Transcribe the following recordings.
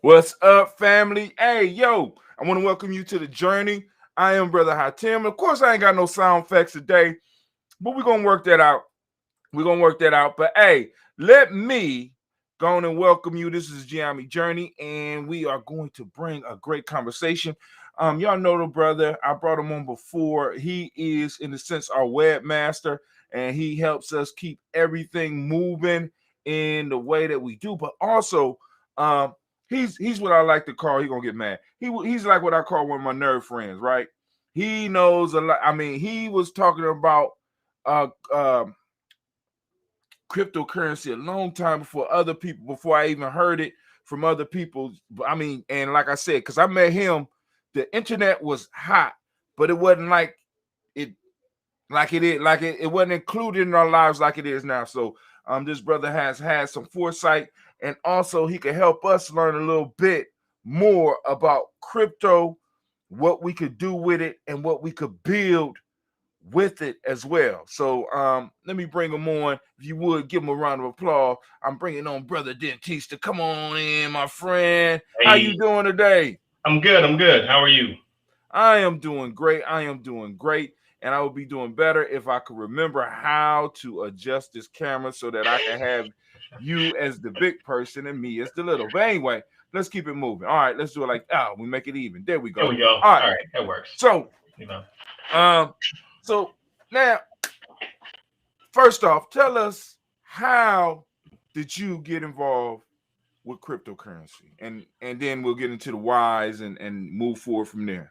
What's up, family? Hey, yo, I want to welcome you to the journey. I am Brother Hatim. Of course, I ain't got no sound effects today, but we're going to work that out. We're going to work that out. But hey, let me go on and welcome you. This is Gye-Nyame Journey, and we are going to bring a great conversation. Y'all know the brother. I brought him on before. He is, in a sense, our webmaster, and he helps us keep everything moving in the way that we do. But also, he's what I like to call. He gonna get mad. He's like what I call one of my nerd friends, right? He knows a lot. I mean, he was talking about uh, uh cryptocurrency a long time before other people, before I even heard it from other people. I mean, and like I said, because I met him, the internet was hot, but it wasn't it it wasn't included in our lives like it is now. So this brother has had some foresight, and also he can help us learn a little bit more about crypto, what we could do with it, and what we could build with it as well. So let me bring him on. If you would give him a round of applause. I'm bringing on brother Dentista. Come on in, my friend. Hey, How you doing today? I'm good. I'm good. How are you? I am doing great. I am doing great. And I would be doing better if I could remember how to adjust this camera so that I can have you as the big person and me as the little. But anyway, let's keep it moving. All right, let's do it like we make it even. There we go. There we go. All right, That works. So, you know, so now, first off, tell us, how did you get involved with cryptocurrency, and then we'll get into the whys and move forward from there.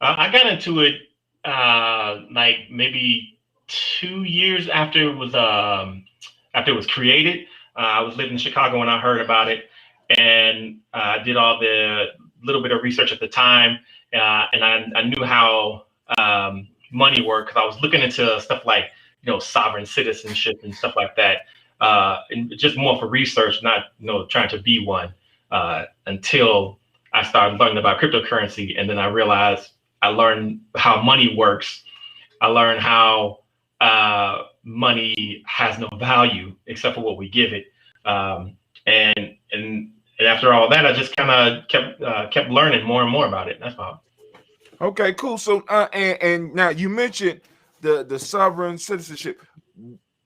I got into it like maybe 2 years after it was created. I was living in Chicago when I heard about it, and I did all the little bit of research at the time, and I knew how money worked because I was looking into stuff like sovereign citizenship and stuff like that, and just more for research, not trying to be one, until I started learning about cryptocurrency, and then I realized I learned how money works. I learned how money has no value except for what we give it, and after all that, I just kind of kept learning more and more about it. That's all. Okay, cool. So and now you mentioned the sovereign citizenship.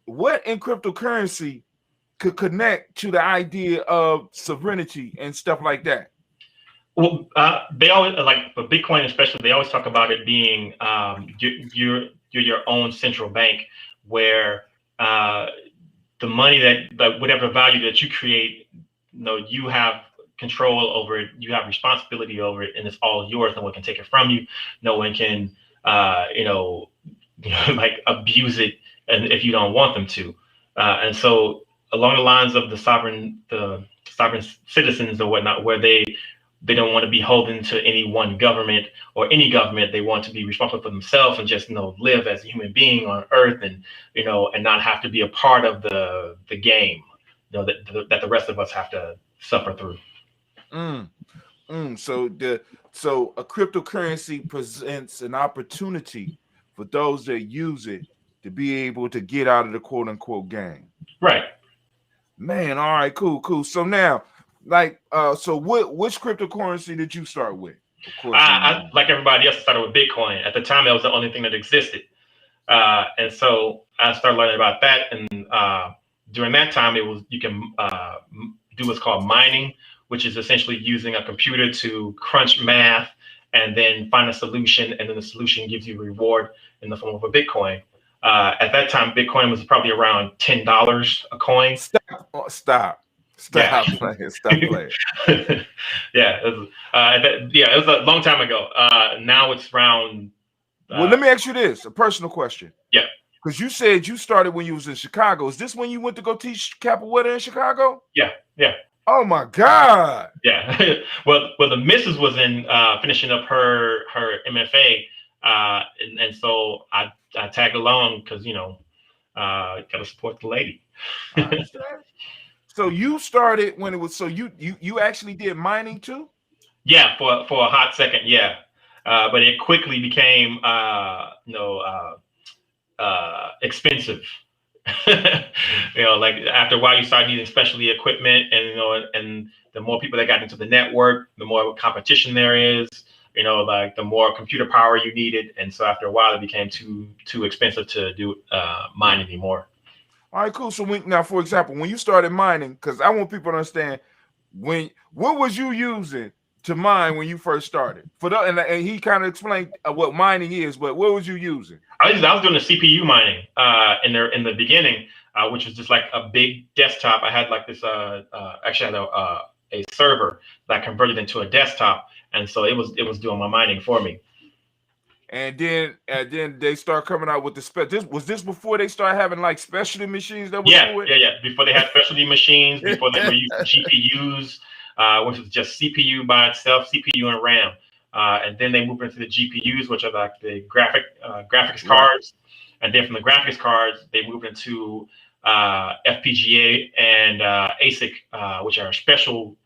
What in cryptocurrency could connect to the idea of sovereignty and stuff like that? Well, they always, like for Bitcoin especially, they always talk about it being you're your own central bank, where the money that whatever value that you create, you have control over it, you have responsibility over it, and it's all yours. No one can take it from you. No one can like abuse it, and if you don't want them to. And so along the lines of the sovereign citizens or whatnot, where they don't want to be beholden to any one government or any government. They want to be responsible for themselves and just live as a human being on Earth, and and not have to be a part of the game that the rest of us have to suffer through. So a cryptocurrency presents an opportunity for those that use it to be able to get out of the quote unquote game. Right. Man, all right, cool. So now, so which cryptocurrency did you start with? Of course, I like everybody else, started with Bitcoin. At the time, that was the only thing that existed, and so I started learning about that. And during that time, you can do what's called mining, which is essentially using a computer to crunch math and then find a solution, and then the solution gives you a reward in the form of a Bitcoin. At that time, Bitcoin was probably around $10 a coin. Stop playing. Yeah, it was a long time ago. Now it's around. Well, let me ask you this: a personal question. Yeah. Because you said you started when you was in Chicago. Is this when you went to go teach capoeira in Chicago? Yeah. Oh my God. Yeah. well, the missus was in finishing up her MFA, and so I tagged along because gotta support the lady. So you started when it was, so you actually did mining too? Yeah, for a hot second, yeah. But it quickly became expensive. Like after a while, you start needing specialty equipment, and and the more people that got into the network, the more competition there is. Like the more computer power you needed, and so after a while, it became too expensive to do mine anymore. All right, cool. So now, for example, when you started mining, because I want people to understand, what was you using to mine when you first started? And he kind of explained what mining is, but what was you using? I was doing the CPU mining in the beginning, which was just like a big desktop. I had like this actually I had a server that I converted into a desktop, and so it was doing my mining for me. And then they start coming out with this before they start having like specialty machines that would do it? Yeah. Before they had specialty machines, before they were using GPUs, which was just CPU by itself, CPU and RAM. And then they moved into the GPUs, which are like the graphics cards. And then from the graphics cards, they moved into FPGA and ASIC, which are special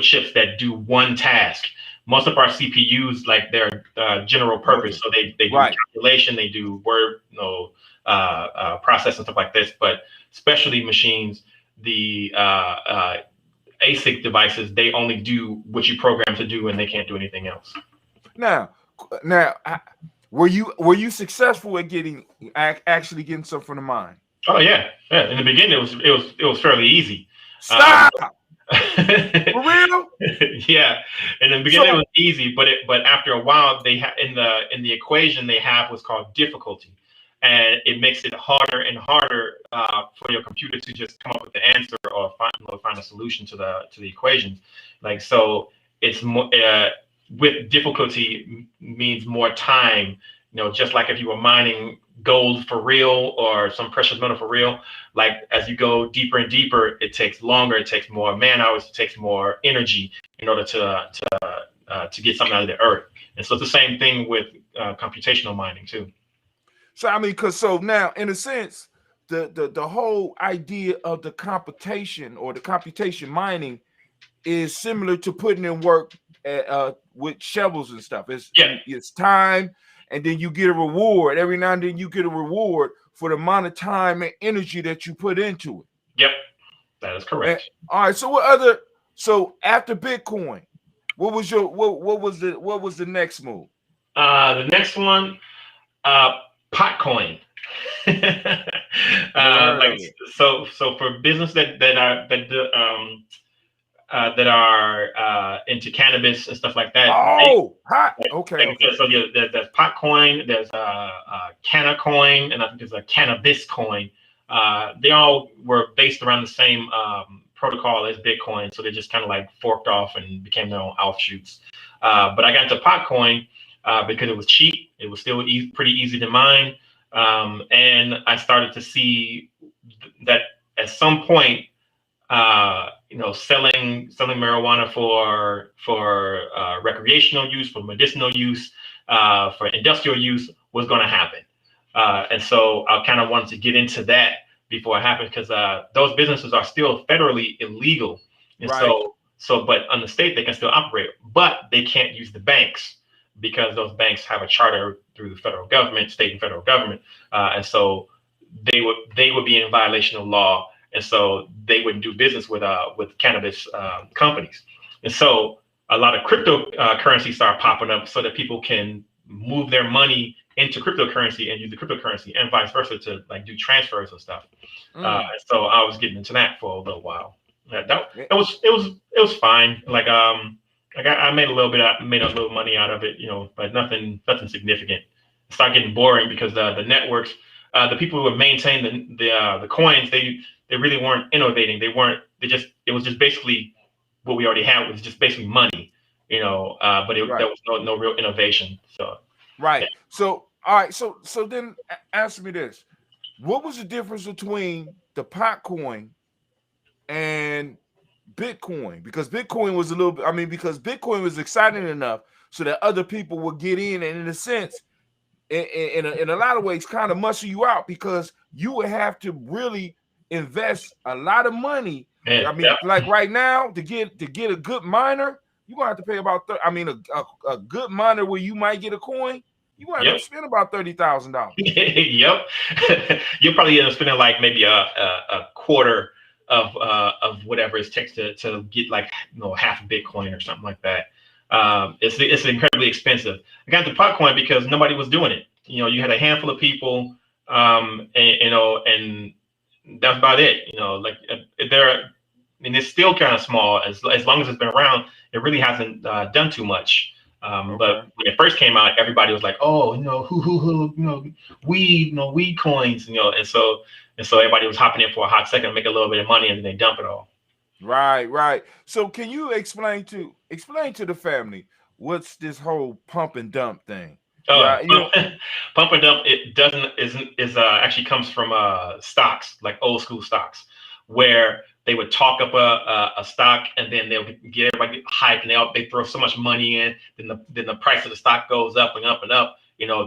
chips that do one task. Most of our CPUs, like they're general purpose, so they do calculation, they do word, process and stuff like this. But specialty machines, the ASIC devices, they only do what you program to do, and they can't do anything else. Now, were you successful at actually getting stuff from the mine? Oh yeah. In the beginning, it was fairly easy. Stop. For real? Yeah. In the beginning, it was easy, but after a while, they have in the equation they have what's called difficulty, and it makes it harder and harder for your computer to just come up with the answer or find a solution to the equations. Like so, it's more with difficulty means more time. Just like if you were mining gold for real or some precious metal for real, like as you go deeper and deeper, it takes longer, it takes more man hours, it takes more energy in order to get something out of the earth. And so it's the same thing with computational mining too. So I mean, so now in a sense, the whole idea of the computation or the computation mining is similar to putting in work with shovels and stuff. It's time. And then you get a reward. Every now and then you get a reward for the amount of time and energy that you put into it. Yep, that is correct. All right. So after Bitcoin, what was the next move? The next one, Potcoin. So for business that are into cannabis and stuff like that. Okay. So there's Potcoin, there's Cannacoin, and I think there's a Cannabis coin. They all were based around the same protocol as Bitcoin, so they just kind of like forked off and became their own offshoots. But I got into Potcoin because it was cheap. It was still pretty easy to mine, and I started to see that at some point, selling marijuana for recreational use, for medicinal use, for industrial use was going to happen. And so I kind of wanted to get into that before it happened because those businesses are still federally illegal. And but on the state, they can still operate, but they can't use the banks because those banks have a charter through the federal government, state and federal government. And so they would be in violation of law. And so they wouldn't do business with cannabis companies. And so a lot of cryptocurrency start popping up so that people can move their money into cryptocurrency and use the cryptocurrency and vice versa to like do transfers and stuff. So I was getting into that for a little while. It was fine. Like I made a little money out of it, but nothing significant. It started getting boring because the networks, the people who would maintain the coins, they really weren't innovating. It was just basically what we already had was just basically money, there was no real innovation. So right. Yeah. So all right. So then answer me this: what was the difference between the Potcoin and Bitcoin? Because Bitcoin was because Bitcoin was exciting enough so that other people would get in, and in a sense, in a lot of ways, kind of muscle you out because you would have to really invest a lot of money. Like right now, to get a good miner, you're gonna have to pay about a good miner where you might get a coin. you wind Yep. up spending about $30,000. Yep. You'll probably end up spending like maybe a quarter of whatever it takes to get like half a Bitcoin or something like that. It's incredibly expensive. I got into Potcoin because nobody was doing it. You had a handful of people, and that's about it. Like and it's still kind of small. As long as it's been around, it really hasn't done too much. But when it first came out, everybody was like, "Oh, weed coins," and so everybody was hopping in for a hot second, make a little bit of money, and then they dump it all. Right. So can you explain to the family what's this whole pump and dump thing? Oh, pump and dump. It actually comes from stocks, like old school stocks, where they would talk up a stock and then they'll get everybody hyped and they throw so much money in, then the price of the stock goes up and up and up.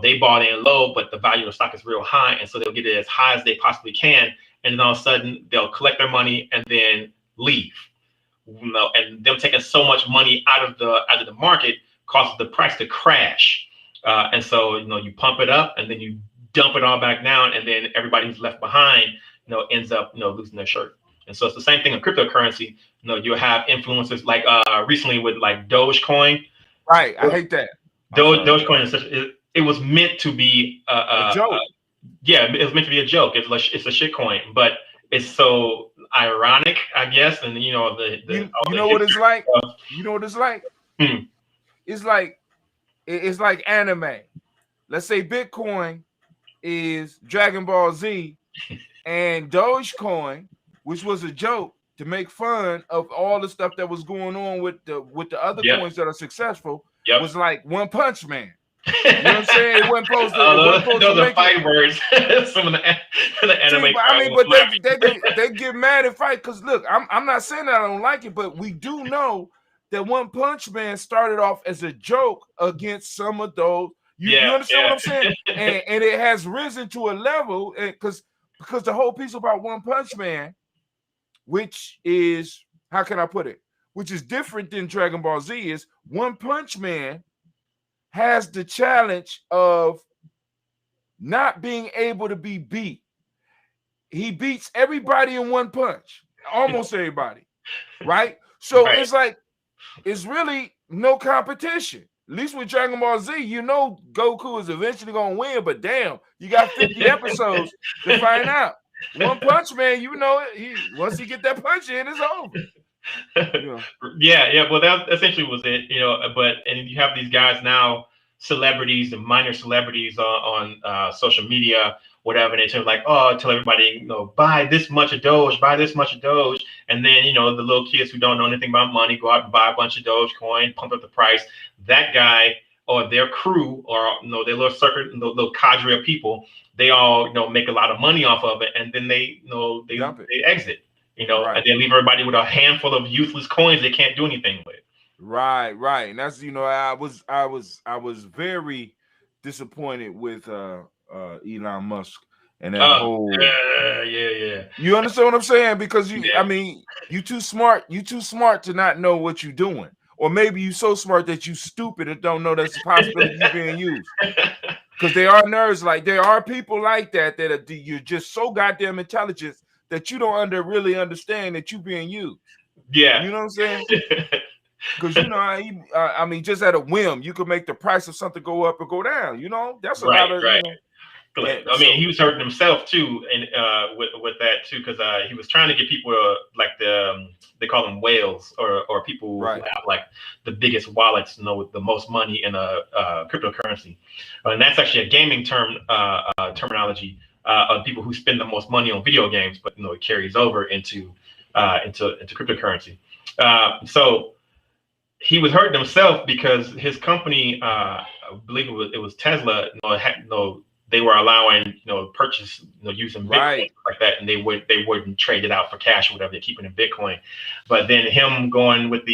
They bought in low, but the value of the stock is real high, and so they'll get it as high as they possibly can, and then all of a sudden they'll collect their money and then leave. And them taking so much money out of the market causes the price to crash. And so, you pump it up and then you dump it all back down, and then everybody who's left behind, ends up, losing their shirt. And so it's the same thing in cryptocurrency. You'll have influencers like recently with like Dogecoin. Right. I hate that. Dogecoin is it was meant to be a joke. Yeah, it was meant to be a joke. It's a shit coin, but it's so ironic, I guess. And you know what it's like? You know what it's like? It's like anime. Let's say Bitcoin is Dragon Ball Z, and Dogecoin, which was a joke to make fun of all the stuff that was going on with the other coins that are successful, was like One Punch Man. You know what I'm saying? It wasn't supposed to. Those are fight words. Some of the anime. But they get mad and fight because look, I'm not saying that I don't like it, but we do know that One Punch Man started off as a joke against some of those. You understand what I'm saying? And it has risen to a level because the whole piece about One Punch Man, which is, how can I put it? Which is different than Dragon Ball Z, is One Punch Man has the challenge of not being able to be beat. He beats everybody in one punch, almost everybody, right? So it's like, it's really no competition. At least with Dragon Ball Z, Goku is eventually going to win, but damn, you got 50 episodes to find out. One Punch Man, once he get that punch in, it's over. Yeah. Well, that essentially was it, and you have these guys now, celebrities and minor celebrities on social media, whatever, and they tell tell everybody, buy this much of Doge, and then the little kids who don't know anything about money go out and buy a bunch of Dogecoin, pump up the price. That guy or their crew or their little circuit, little cadre of people, they all make a lot of money off of it, and then they exit, and they leave everybody with a handful of useless coins they can't do anything with. Right. And that's I was very disappointed with Elon Musk and that whole yeah. You understand what I'm saying? Because you too smart to not know what you're doing. Or maybe you so smart that you stupid and don't know that's a possibility you're being used. Because there are nerds there are people like that you're just so goddamn intelligent that you don't really understand that you're being used. Yeah. You know what I'm saying? Because just at a whim, you could make the price of something go up or go down. That's a lot of he was hurting himself too, and with that too, because he was trying to get people they call them whales or people who have like the biggest wallets, with the most money in a cryptocurrency, and that's actually a gaming terminology of people who spend the most money on video games, but it carries over into cryptocurrency. So he was hurting himself because his company, I believe it was Tesla, they were allowing purchase using Bitcoin like that, and they wouldn't trade it out for cash or whatever. They keep it in Bitcoin. But then him going with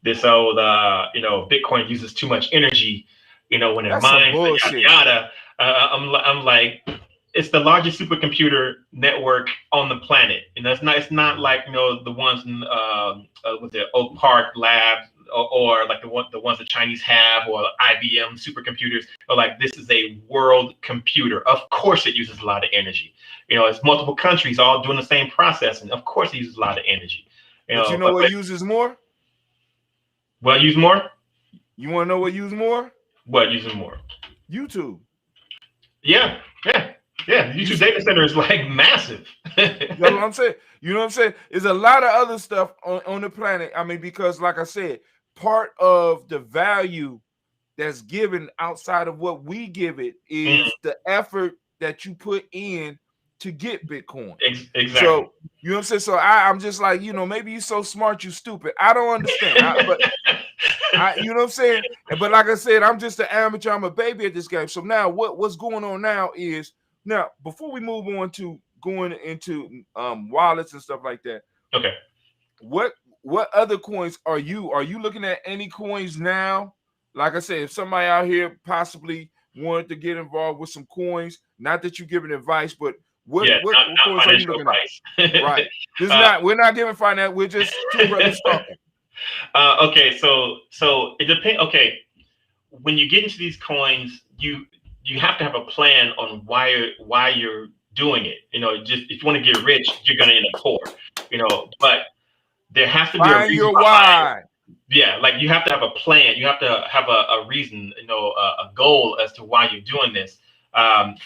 this old Bitcoin uses too much energy, when it mines yada. I'm like, it's the largest supercomputer network on the planet, and it's not like the ones in with the Oak Park lab or like the ones the Chinese have, or IBM supercomputers, are like, this is a world computer. Of course, it uses a lot of energy. It's multiple countries all doing the same processing. Of course, it uses a lot of energy. But you know what uses more? What use more? You want to know what uses more? What uses more? YouTube. Yeah. YouTube data center is like massive. You know what I'm saying? There's a lot of other stuff on the planet. I mean, because like I said, part of the value that's given outside of what we give it is the effort that you put in to get Bitcoin. Exactly. So you know what I'm saying? So I'm just like, maybe you're so smart, you stupid. I don't understand. You know what I'm saying? But like I said, I'm just an amateur. I'm a baby at this game. So now what's going on now is, now before we move on to going into wallets and stuff like that. Okay. What other coins are you looking at? Any coins now? Like I said, if somebody out here possibly wanted to get involved with some coins, not that you're giving advice, but what coins are you looking at? Right. We're not giving finance. We're just two brothers talking. Okay, so it depends. Okay, when you get into these coins, you have to have a plan on why you're doing it. Just if you want to get rich, you're gonna end up poor. But there has to be a reason why. Yeah, like you have to have a plan. You have to have a reason, a goal as to why you're doing this.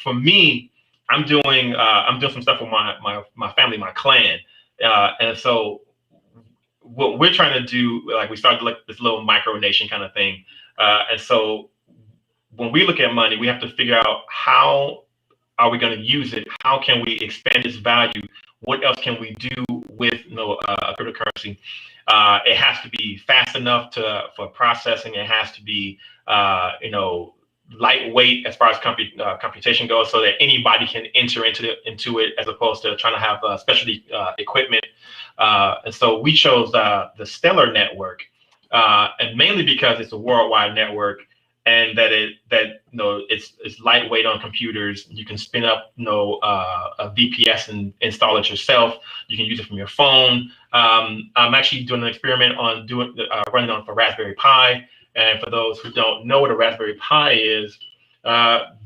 For me, I'm doing some stuff with my family, my clan, and so what we're trying to do, like we started like this little micronation kind of thing, and so when we look at money, we have to figure out how are we going to use it? How can we expand its value? What else can we do with cryptocurrency? It has to be fast enough for processing. It has to be lightweight as far as computation goes, so that anybody can enter into it, as opposed to trying to have specialty equipment. And so we chose the Stellar network, and mainly because it's a worldwide network, and that it's lightweight on computers. You can spin up a VPS and install it yourself. You can use it from your phone. I'm actually doing an experiment on running on for Raspberry Pi. And for those who don't know what a Raspberry Pi is,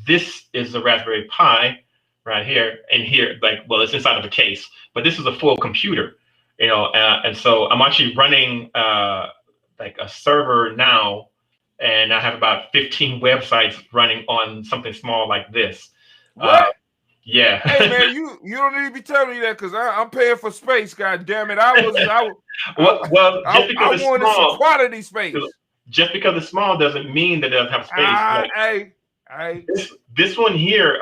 this is a Raspberry Pi right here. And here, it's inside of a case, but this is a full computer, and so I'm actually running like a server now, and I have about 15 websites running on something small like this. What? Yeah. Hey man, you don't need to be telling me that, because I'm paying for space. God damn it! I wanted some quality space. Just because it's small doesn't mean that it doesn't have space. This one here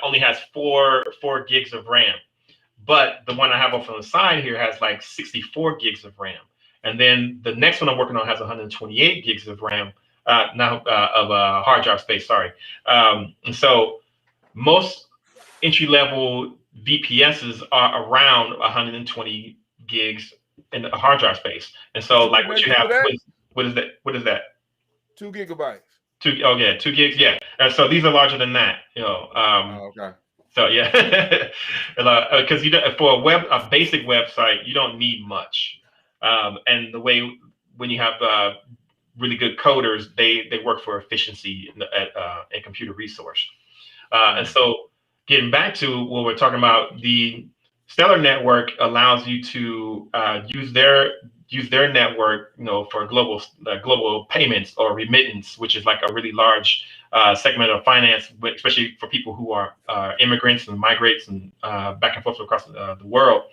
only has four gigs of RAM, but the one I have off on the side here has like 64 gigs of RAM, and then the next one I'm working on has 128 gigs of RAM of hard drive space. Sorry, and so most entry-level VPSs are around 120 gigs in a hard drive space, and so like what you have. What is that? 2 gigabytes. 2 gigs. Yeah. So these are larger than that. Okay. So yeah, because for a basic website, you don't need much. And the way when you have really good coders, they work for efficiency and computer resource. And so getting back to what we're talking about, the Stellar network allows you to use their network, for global payments or remittance, which is like a really large segment of finance, especially for people who are immigrants and migrants and back and forth across the world.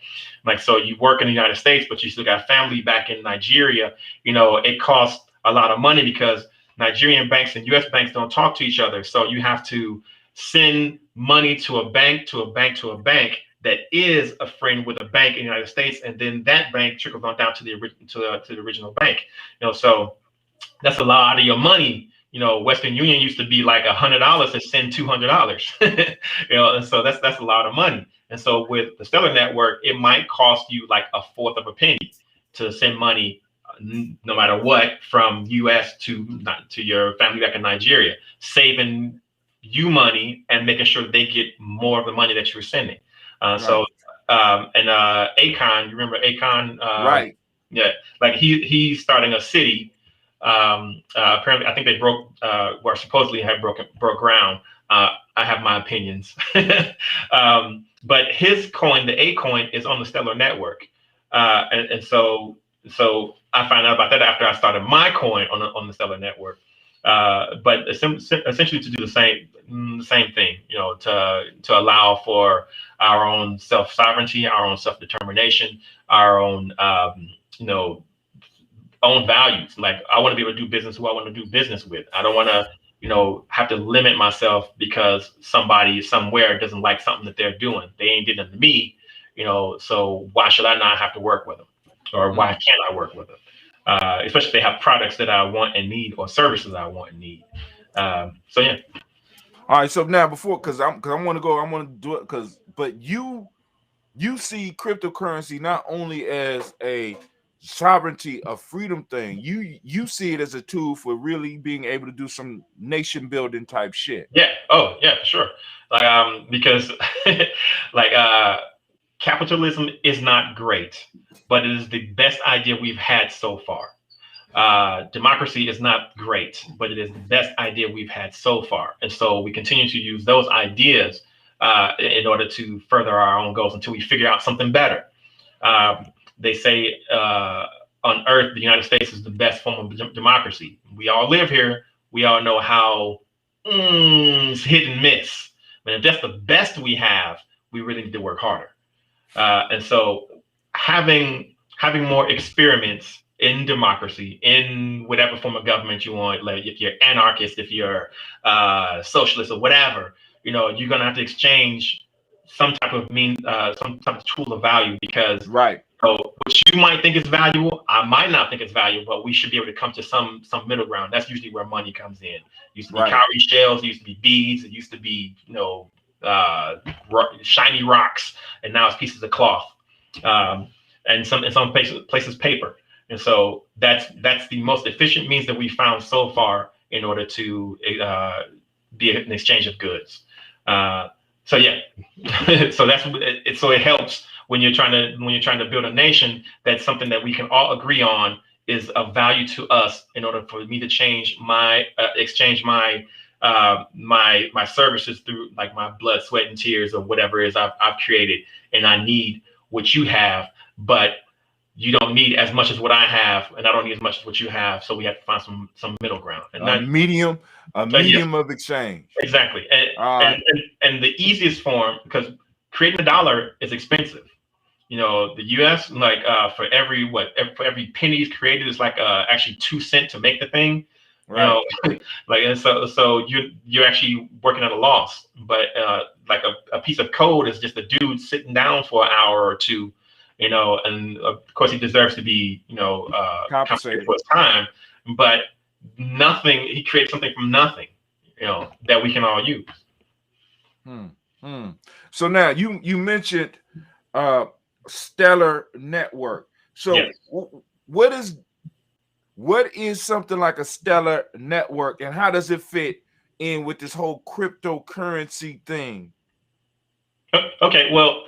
Like, so you work in the United States, but you still got family back in Nigeria. It costs a lot of money because Nigerian banks and U.S. banks don't talk to each other. So you have to send money to a bank, to a bank, to a bank that is a friend with a bank in the United States, and then that bank trickles on down to the original bank. So that's a lot of your money. Western Union used to be like $100 to send $200. And so that's a lot of money. And so with the Stellar network, it might cost you like a fourth of a penny to send money, no matter what, from U.S. to your family back in Nigeria, saving you money and making sure they get more of the money that you're sending. Right. So, and Akon, you remember Akon? Right. Yeah, like he's starting a city. Apparently, I think they or supposedly have broke ground. I have my opinions, but his coin, the A coin, is on the Stellar network, and so I found out about that after I started my coin on the Stellar network. But essentially to do the same thing, to allow for our own self sovereignty, our own self determination, our own you know own values. Like I want to be able to do business who I want to do business with. I don't want to, have to limit myself because somebody somewhere doesn't like something that they're doing. They ain't did nothing to me, so why should I not have to work with them? Or why can't I work with them? Especially if they have products that I want and need or services I want and need. So yeah. All right. So now because I want to do it but you see cryptocurrency not only as a sovereignty of freedom thing, you see it as a tool for really being able to do some nation building type shit. Yeah. Oh yeah, for sure. Like because like capitalism is not great, but it is the best idea we've had so far. Democracy is not great, but it is the best idea we've had so far. And so we continue to use those ideas in order to further our own goals until we figure out something better. They say on Earth, the United States is the best form of democracy. We all live here. We all know how it's hit and miss. But if that's the best we have, we really need to work harder. And so having more experiments in democracy, in whatever form of government you want, like if you're anarchist, if you're socialist or whatever, you're gonna have to exchange some type of tool of value because right. So what you might think is valuable, I might not think it's valuable, but we should be able to come to some middle ground. That's usually where money comes in. It used to be cowrie shells, it used to be beads, it used to be shiny rocks, and now it's pieces of cloth, and in some places paper. And so that's the most efficient means that we found so far in order to be an exchange of goods. So yeah, so it helps when you're trying to build a nation. That's something that we can all agree on is of value to us in order for me to exchange my my services through like my blood, sweat, and tears or whatever it is I've created, and I need what you have, but you don't need as much as what I have, and I don't need as much as what you have. So we have to find some middle ground. And a medium of exchange. Exactly. And the easiest form, because creating a dollar is expensive. The U.S. like for every penny is created is like actually 2 cents to make the thing. Right. Like and so you're actually working at a loss. But like a piece of code is just a dude sitting down for an hour or two. And of course he deserves to be, compensated for his time, but he created something from nothing, that we can all use. So now you mentioned Stellar Network. So yes. What is something like a Stellar Network, and how does it fit in with this whole cryptocurrency thing? Okay, well,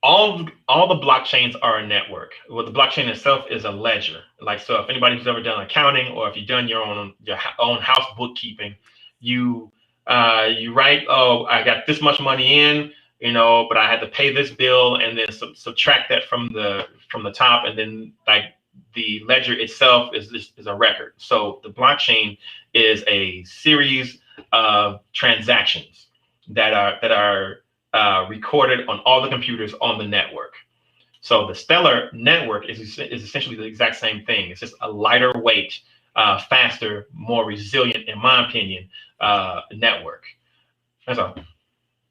all the blockchains are a network. Well, the blockchain itself is a ledger. Like, so if anybody who's ever done accounting, or if you've done your own house bookkeeping, you write, oh, I got this much money in, but I had to pay this bill, and then subtract that from the top, and then like the ledger itself is a record. So the blockchain is a series of transactions that are recorded on all the computers on the network. So the Stellar network is essentially the exact same thing. It's just a lighter weight, faster, more resilient, in my opinion, network. That's all.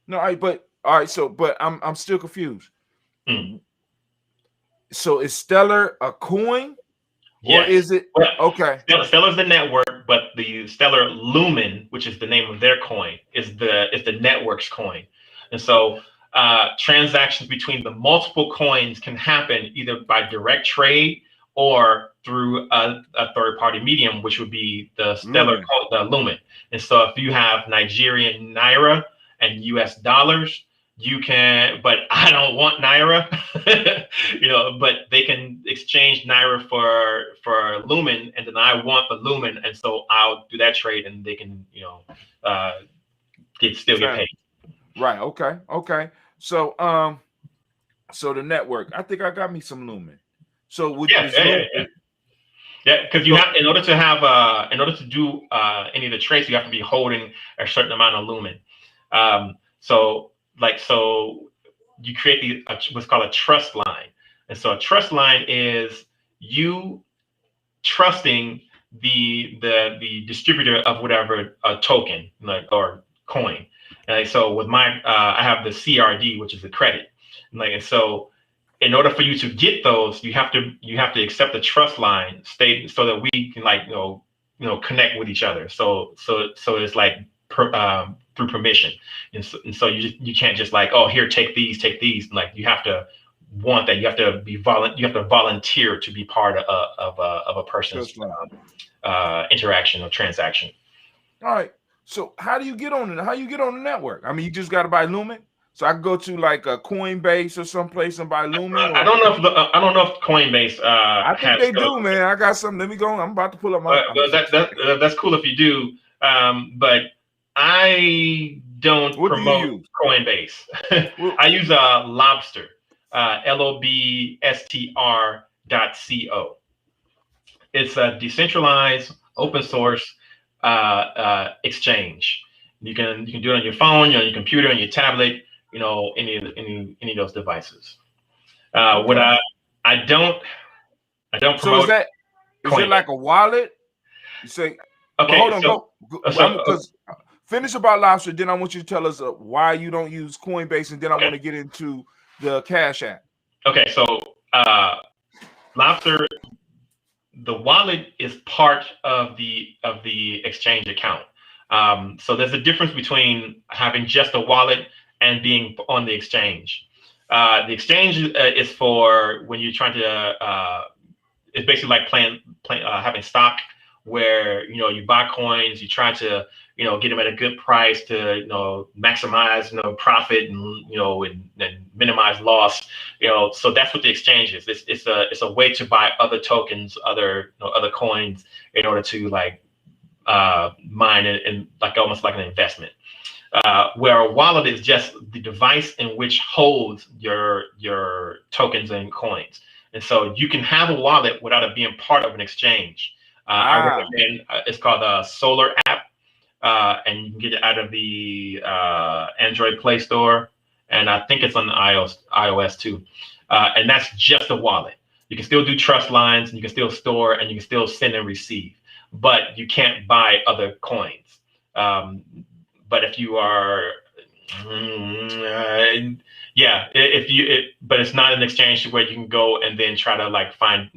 No, all right. So, but I'm still confused. So is Stellar a coin? Yes. Or is it okay? Stellar's the network, but the Stellar Lumen, which is the name of their coin, is the network's coin. And so transactions between the multiple coins can happen either by direct trade or through a third-party medium, which would be the Stellar the Lumen. And so if you have Nigerian Naira and US dollars, you can, but I don't want Naira, but they can exchange Naira for Lumen, and then I want the Lumen, and so I'll do that trade, and they can, still get paid. Right. Okay. So so the network, I think I got me some Lumen. So because you have, in order to do any of the trades, you have to be holding a certain amount of Lumen. So you create what's called a trust line. And so a trust line is you trusting the distributor of whatever token, or coin. So with my I have the CRD, which is the credit. And so in order for you to get those, you have to accept the trust line state so that we can connect with each other. So it's like through permission, and so you can't just here, take these. Like, you have to want that. You have to you have to volunteer to be part of a person's interaction or transaction. All right. So how do you get on it? How you get on the network? I mean, you just got to buy Lumen. So I can go to like a Coinbase or someplace and buy Lumen. I don't know if Coinbase. I think they do, man. I got something. Let me go. I'm about to pull up my. That's cool if you do. But I don't promote Coinbase. I use Lobster, LOBSTR.co. It's a decentralized, open source exchange. You can do it on your phone, on your computer, on your tablet. Any of those devices. What I don't promote. So is it like a wallet? You say, okay. Hold on, because finish about Lobster. Then I want you to tell us why you don't use Coinbase, and then I want to get into the Cash App. Okay, so Lobster, the wallet is part of the exchange account. So there's a difference between having just a wallet and being on the exchange. The exchange is for when you're trying to. It's basically like having stock, where you buy coins, you try to get them at a good price to maximize profit and minimize loss. So that's what the exchange is. It's a way to buy other tokens, other coins, in order to mine and almost like an investment. Where a wallet is just the device in which holds your tokens and coins. And so you can have a wallet without it being part of an exchange. I recommend, it's called a Solar app, and you can get it out of the Android Play Store, and I think it's on the iOS too. And that's just a wallet. You can still do trust lines, and you can still store, and you can still send and receive, but you can't buy other coins. But if you are, but it's not an exchange where you can go and then try to find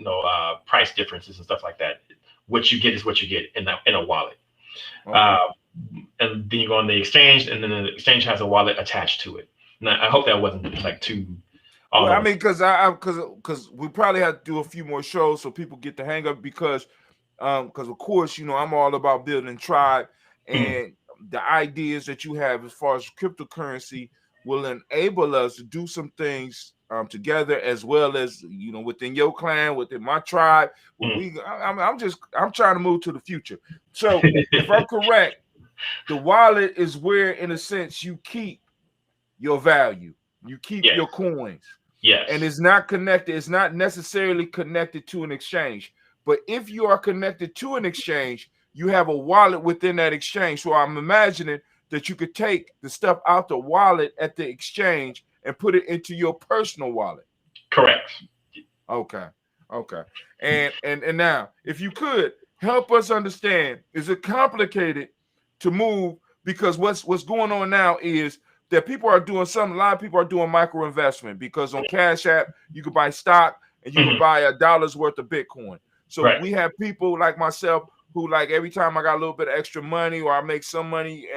price differences and stuff like that. What you get is what you get in a wallet. Okay. And then you go on the exchange, and then the exchange has a wallet attached to it. Now, I hope that wasn't too. Well, I mean, because we probably have to do a few more shows so people get the hang of it, because of course, I'm all about building tribe, and the ideas that you have as far as cryptocurrency will enable us to do some things together, as well as within your clan, within my tribe. I'm trying to move to the future. So if I'm correct, the wallet is where, in a sense, you keep your value, you keep your coins. Yes. And it's not connected. It's not necessarily connected to an exchange. But if you are connected to an exchange, you have a wallet within that exchange. So I'm imagining that you could take the stuff out the wallet at the exchange and put it into your personal wallet. Correct. Okay. And now, if you could help us understand, is it complicated to move? Because what's going on now is that a lot of people are doing micro investment, because on Cash App you can buy stock and you can buy $1 worth of Bitcoin. So we have people like myself who, every time I got a little bit of extra money, or I make some money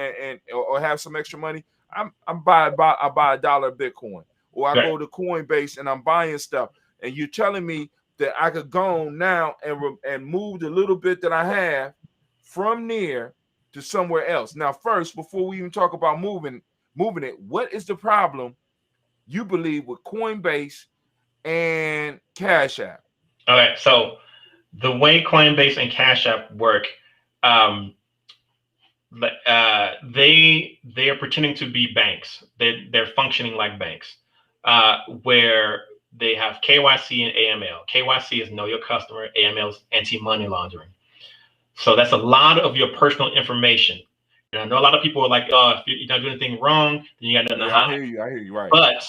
or have some extra money, I buy $1 of Bitcoin, or I go to Coinbase and I'm buying stuff. And you're telling me that I could go on now and move the little bit that I have from near to somewhere else. Now, first, before we even talk about moving, moving it. What is the problem you believe with Coinbase and Cash App? Okay, so the way Coinbase and Cash App work, they are pretending to be banks. They're functioning like banks, where they have KYC and AML. KYC is know your customer. AML is anti-money laundering. So that's a lot of your personal information. And I know a lot of people are like, oh, if you're not doing anything wrong, then you got nothing to hide. I hear you, right. But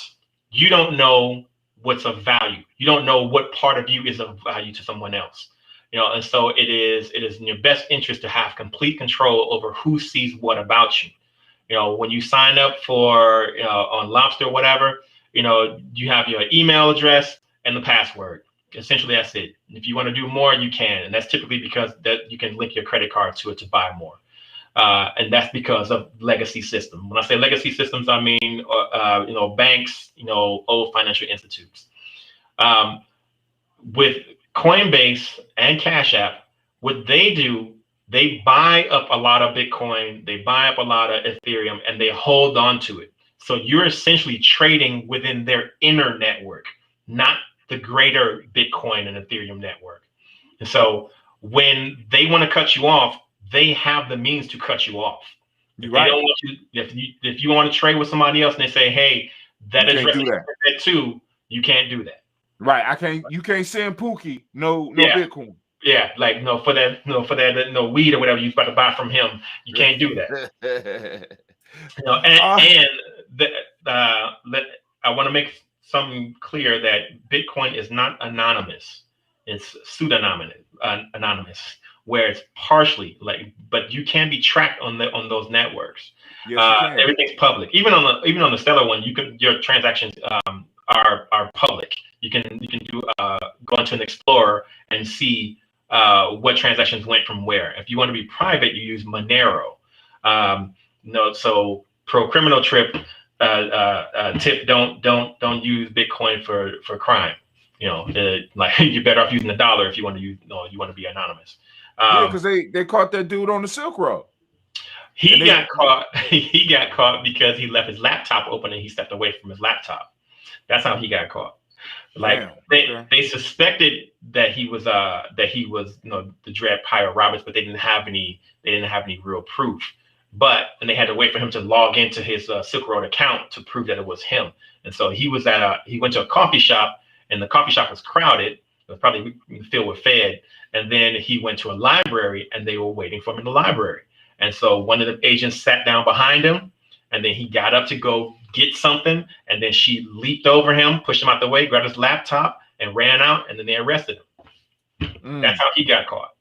you don't know what's of value. You don't know what part of you is of value to someone else. And so it is in your best interest to have complete control over who sees what about you. When you sign up for on Lobster or whatever, you have your email address and the password. Essentially, that's it. If you want to do more, you can, and that's typically because that you can link your credit card to it to buy more, and that's because of legacy system. When I say legacy systems, I mean banks, old financial institutes. With Coinbase and Cash App, what they do, they buy up a lot of Bitcoin, they buy up a lot of Ethereum, and they hold on to it. So you're essentially trading within their inner network, not the greater Bitcoin and Ethereum network. And so when they want to cut you off, they have the means to cut you off. If they don't want you, if you want to trade with somebody else and they say, hey, that is that too, you can't do that. Right. You can't send Pookie no Bitcoin. Yeah, like for that weed or whatever you're about to buy from him, you can't do that. I want to make something clear that Bitcoin is not anonymous; it's pseudonymous, anonymous, where it's partially but you can be tracked on those networks. Yes, everything's public, even on the Stellar one. Your transactions are public. You can do go into an Explorer and see what transactions went from where. If you want to be private, you use Monero. So pro criminal tip, don't use Bitcoin for crime. You're better off using the dollar if you want to you want to be anonymous. Because they caught that dude on the Silk Road. He got caught because he left his laptop open and he stepped away from his laptop. That's how he got caught. They suspected that he was the Dread Pirate Roberts, but they didn't have any real proof. And they had to wait for him to log into his Silk Road account to prove that it was him. And so he went to a coffee shop, and the coffee shop was crowded. It was probably filled with Fed. And then he went to a library, and they were waiting for him in the library. And so one of the agents sat down behind him, and then he got up to go get something, and then she leaped over him, pushed him out the way, grabbed his laptop, and ran out, and then they arrested him. That's how he got caught.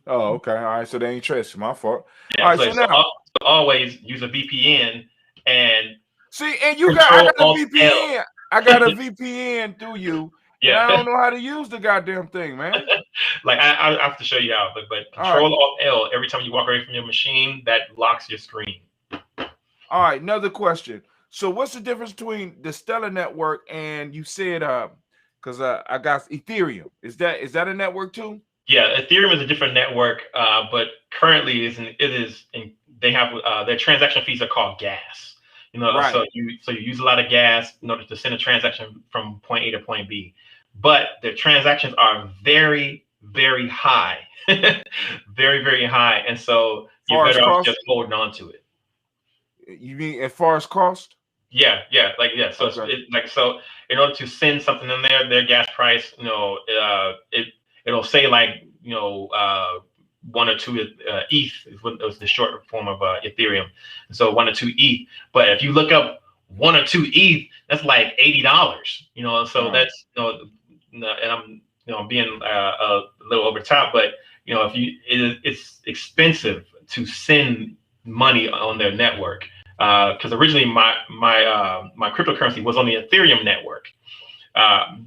Oh, okay. All right, so they ain't trust you. My fault. Yeah, all right, so now always use a VPN and see, and I got a VPN. I got a VPN through you. Yeah, I don't know how to use the goddamn thing, man. I have to show you how, but Control-Alt-L every time you walk away from your machine, that locks your screen. All right, another question. So what's the difference between the Stellar network and you said because I got Ethereum? Is that a network too? Yeah, Ethereum is a different network, but currently they have their transaction fees are called gas. Right. So you use a lot of gas in order to send a transaction from point A to point B, but their transactions are very, very high, very, very high, and so you're better off just holding on to it. You mean as far as cost? Yeah. So okay. So in order to send something in there, their gas price, it'll say 1 or 2 ETH is what was the short form of Ethereum. So 1 or 2 ETH. But if you look up 1 or 2 ETH, that's like $80. So that's and I'm being a little over the top, but it's expensive to send money on their network. Because originally my cryptocurrency was on the Ethereum network,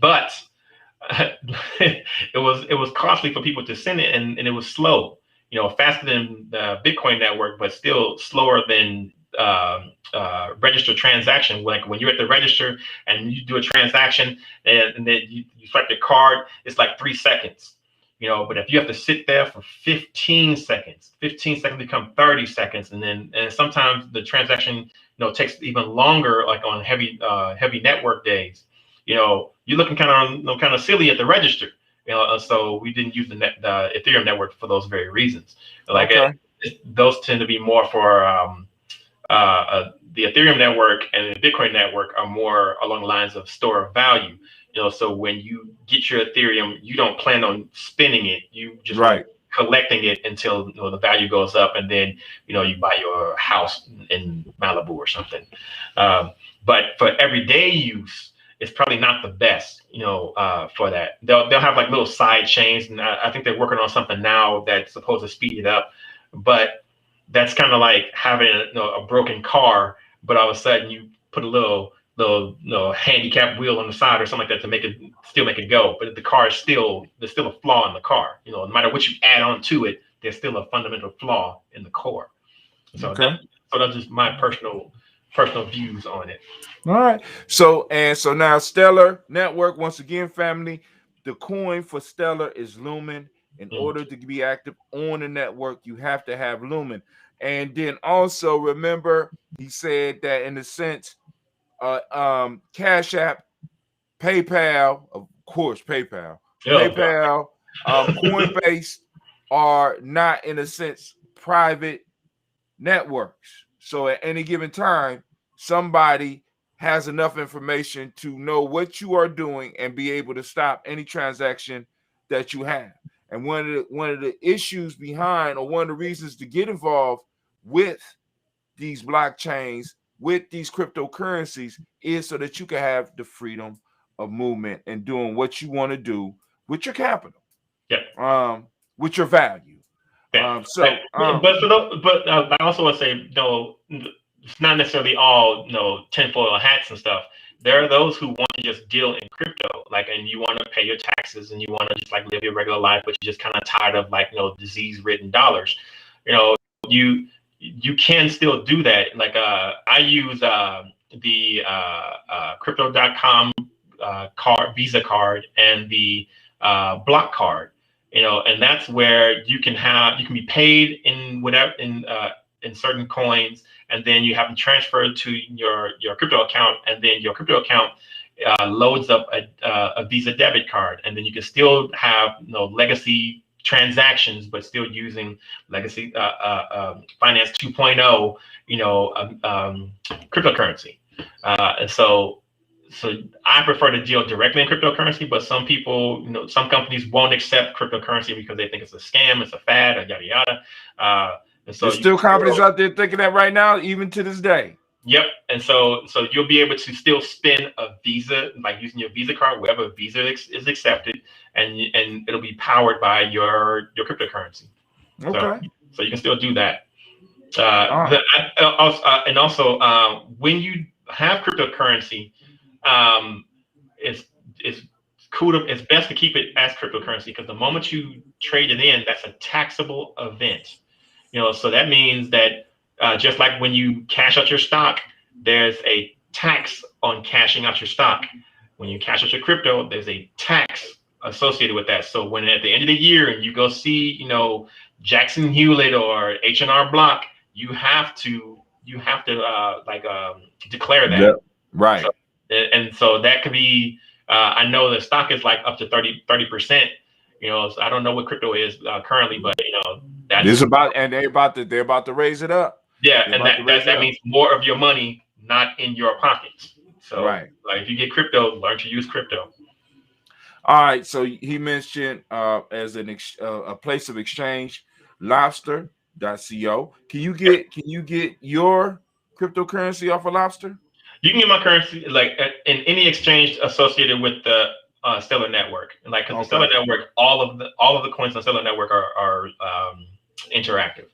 but it was costly for people to send it, and it was slow. Faster than the Bitcoin network, but still slower than registered transaction. Like when you're at the register and you do a transaction, and then you swipe your card, it's like 3 seconds. But if you have to sit there for 15 seconds, 15 seconds become 30 seconds, and sometimes the transaction, takes even longer, like on heavy network days. You're looking kind of silly at the register. So we didn't use the Ethereum network for those very reasons. Like those tend to be more for the Ethereum network, and the Bitcoin network are more along the lines of store of value. So when you get your Ethereum, you don't plan on spending it. You just collecting it until the value goes up, and then you buy your house in Malibu or something. But for everyday use, it's probably not the best, for that. They'll have like little side chains, and I think they're working on something now that's supposed to speed it up. But that's kind of like having a broken car, but all of a sudden you put a little handicap wheel on the side or something like that to still make it go. But the car is there's still a flaw in the car. No matter what you add on to it, there's still a fundamental flaw in the core. So that's just my personal views on it. All right. So now Stellar Network, once again, family, the coin for Stellar is Lumen. In order to be active on the network, you have to have Lumen. And then also remember, he said that in a sense, Cash App, PayPal, of course, PayPal, Coinbase are not, in a sense, private networks. So at any given time, somebody has enough information to know what you are doing and be able to stop any transaction that you have. And one of the issues behind, or one of the reasons to get involved with these blockchains, with these cryptocurrencies, is so that you can have the freedom of movement and doing what you want to do with your capital, with your value. But I also want to say, it's not necessarily all tinfoil hats and stuff. There are those who want to just deal in crypto, and you want to pay your taxes and you want to just like live your regular life, but you're just kind of tired of disease-ridden dollars. You can still do that. Like I use the crypto.com Visa card and the block card. And that's where you can be paid in whatever in certain coins, and then you have them transferred to your crypto account, and then your crypto account loads up a Visa debit card, and then you can still have legacy transactions, but still using legacy finance 2.0, cryptocurrency. And so I prefer to deal directly in cryptocurrency, but some people, some companies won't accept cryptocurrency because they think it's a scam, it's a fad, or yada yada. And so there's still companies out there thinking that right now, even to this day. Yep. And so you'll be able to still spend a Visa, like using your Visa card, wherever Visa is accepted, and it'll be powered by your cryptocurrency. Okay. So you can still do that. Also, when you have cryptocurrency, it's best to keep it as cryptocurrency, because the moment you trade it in, that's a taxable event. So that means that just like when you cash out your stock, there's a tax on cashing out your stock. When you cash out your crypto, there's a tax associated with that. So when at the end of the year and you go see, Jackson Hewlett or H&R Block, you have to declare that. Yep. Right. So that could be, I know the stock is like up to 30%. So I don't know what crypto is currently, but that's about, and they're about to raise it up. Yeah, and that means more of your money not in your pockets. So like if you get crypto, learn to use crypto. All right. So he mentioned as a place of exchange, lobster.co. Can you get your cryptocurrency off of Lobster? You can get my currency like in any exchange associated with the Stellar Network. Like, because the Stellar Network, all of the coins on Stellar Network are interactive.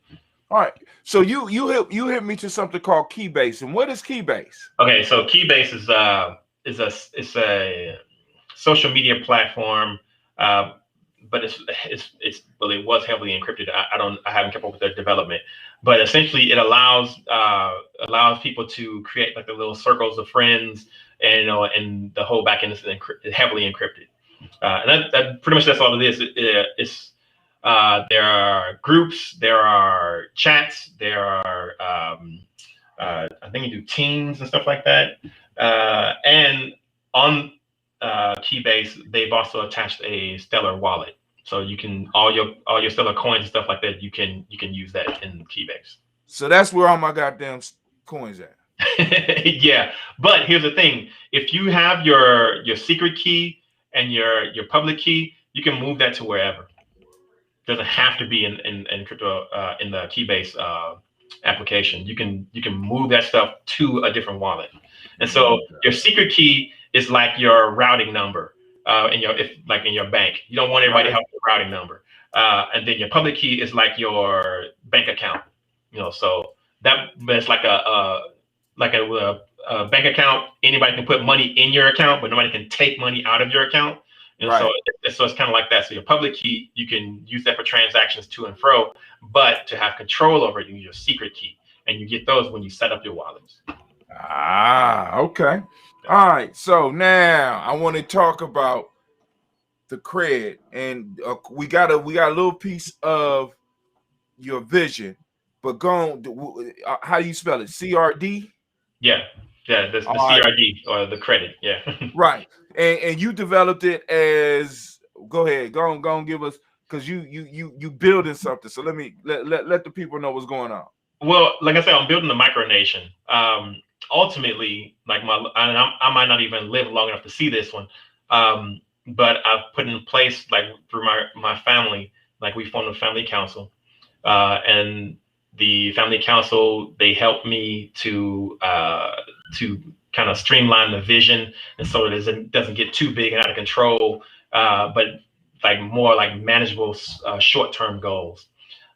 All right. So you hit me to something called Keybase. And what is Keybase? Okay, so Keybase is a social media platform, but it was heavily encrypted. I haven't kept up with their development, but essentially it allows people to create like the little circles of friends, and and the whole backend is heavily encrypted. And that pretty much that's all it is. There are groups, there are chats, there are I think you do teams and stuff like that. And on Keybase, they've also attached a Stellar wallet, so you can all your Stellar coins and stuff like that. You can use that in Keybase. So that's where all my goddamn coins at. Yeah, but here's the thing: if you have your secret key and your public key, you can move that to wherever. It doesn't have to be in crypto in the Keybase application. You can move that stuff to a different wallet. And so your secret key is like your routing number in your bank. You don't want everybody to have your routing number. And then your public key is like your bank account. So that's like a bank account. Anybody can put money in your account, but nobody can take money out of your account. And so it's kind of like that. So your public key, you can use that for transactions to and fro, but to have control over it, you use your secret key, and you get those when you set up your wallets. Okay. All right. So now I want to talk about the cred, and we got a little piece of your vision, but go on. How do you spell it? CRD? Yeah, the CRD or the credit. Yeah. Right. And you developed it as, go ahead, go on, give us, because you building something. So let the people know what's going on. Well, like I said, I'm building the micronation. Ultimately, like I might not even live long enough to see this one, but I've put in place, like through my family, like we formed a family council, and the family council, they helped me to kind of streamline the vision, and so it doesn't get too big and out of control, but like more like manageable short-term goals.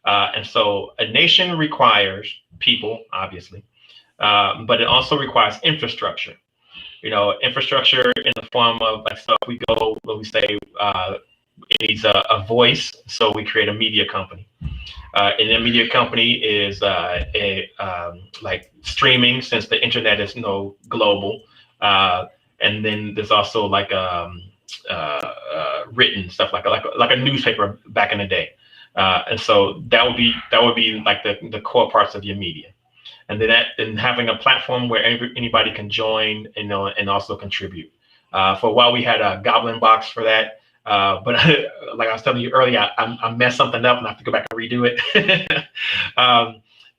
And so a nation requires people, obviously, but it also requires infrastructure. Infrastructure in the form of like stuff we say it needs a voice, so we create a media company. And a media company is like streaming, since the internet is global. And then there's also like written stuff like a newspaper back in the day. And so that would be like the core parts of your media. And then having a platform where anybody can join and also contribute. For a while we had a Goblin box for that. But like I was telling you earlier, I messed something up and I have to go back and redo it.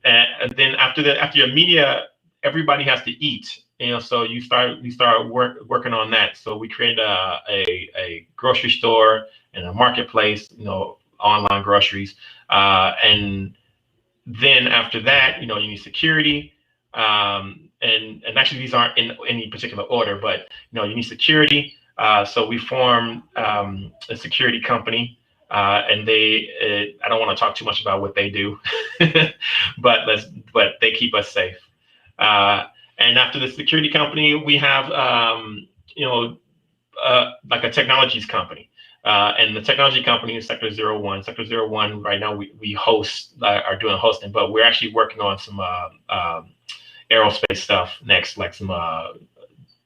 And then after your media, everybody has to eat. So you start working on that. So we created a grocery store and a marketplace, online groceries. And then after that, you need security. And actually these aren't in any particular order, but you need security. So we formed a security company, and I don't want to talk too much about what they do, but they keep us safe. And after the security company, we have like a technologies company, and the technology company is Sector 01. Sector 01 right now we host, are doing hosting, but we're actually working on some aerospace stuff next, like some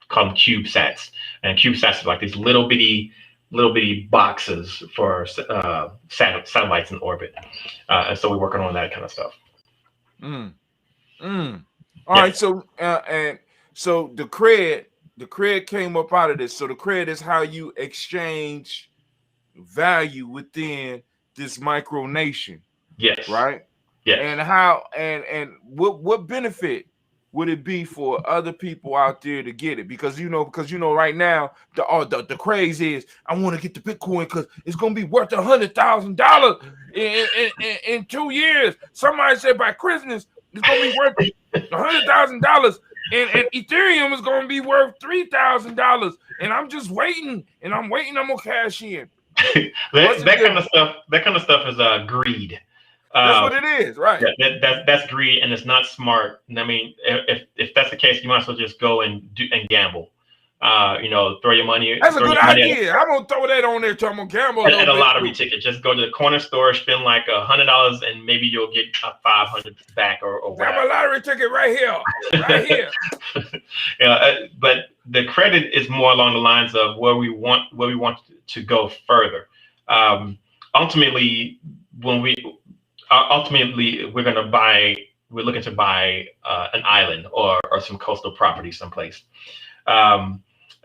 call them CubeSats, and CubeSats are like these little bitty boxes for satellites in orbit, and so we're working on that kind of stuff. All right, so and so the cred came up out of this. So the cred is how you exchange value within this micronation. Yes. Right. Yes. And how and what benefit would it be for other people out there to get it? Because right now the craze is, I want to get the Bitcoin because it's gonna be worth $100,000 in 2 years. Somebody said by Christmas it's gonna be worth $100,000, and Ethereum is gonna be worth $3,000. And I'm just waiting, and I'm gonna cash in. that kind of stuff is greed. That's what it is, right? Yeah, that's greed, and it's not smart. And I mean, if that's the case, you might as well just go and gamble. Throw your money. That's a Throw good your money idea. I'm gonna throw that on there till I'm gonna gamble a at little a bit. lottery ticket. Just go to the corner store, spend like $100, and maybe you'll get a 500 back or whatever. I'm a lottery ticket right here, right here. But the credit is more along the lines of where we want to go further. Ultimately, we're looking to buy an island or some coastal property someplace.